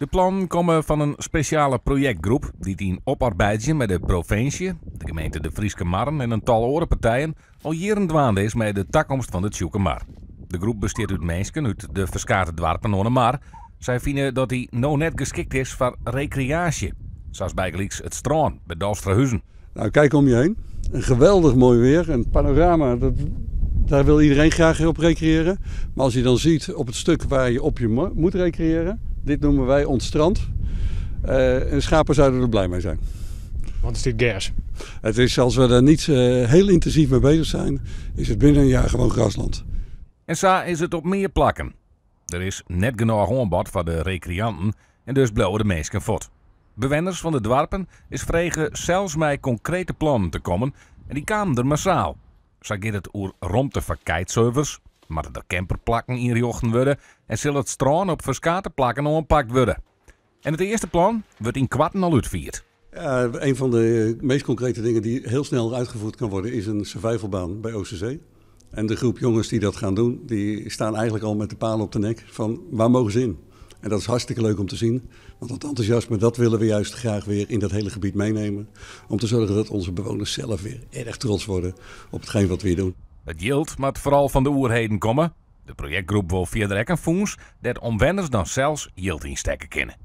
De plannen komen van een speciale projectgroep die in oparbeidsje met de provincie, de gemeente de Frieske Marn en een tal andere partijen al jaren dwaande is met de toekomst van de Tjoeke Mar. De groep bestaat uit mensen uit de verskate dwarpen aan de Mar. Zij vinden dat die nou net geschikt is voor recreatie, zoals bijgelijks het strand bij Dalstra-Huizen. Nou, kijk om je heen. Een geweldig mooi weer, een panorama. Daar wil iedereen graag op recreëren. Maar als je dan ziet op het stuk waar je op je moet recreëren, dit noemen wij ons strand. En schapen zouden er blij mee zijn. Want is dit gas? Het is, als we er niet heel intensief mee bezig zijn, is het binnen een jaar gewoon grasland. En zo is het op meer plakken. Er is net genoeg aanbod voor de recreanten en dus blijven de mensen voort. Bewoners van de dwarpen is vregen zelfs met concrete plannen te komen en die kwamen er massaal. Zo gaat het over rondte van kitesurfers, maar er camperplakken ingejochten worden en zal het strand op verskate plakken aanpakt worden. En het eerste plan wordt in kwarten al uitgevoerd. Ja, een van de meest concrete dingen die heel snel uitgevoerd kan worden is een survivalbaan bij Oosterzee. En de groep jongens die dat gaan doen, die staan eigenlijk al met de palen op de nek van waar mogen ze in? En dat is hartstikke leuk om te zien, want dat enthousiasme dat willen we juist graag weer in dat hele gebied meenemen. Om te zorgen dat onze bewoners zelf weer erg trots worden op hetgeen wat we hier doen. Het yield moet vooral van de oerheden komen. De projectgroep wil verder ook een fonds dat omwoners dan zelfs yield instekken kunnen.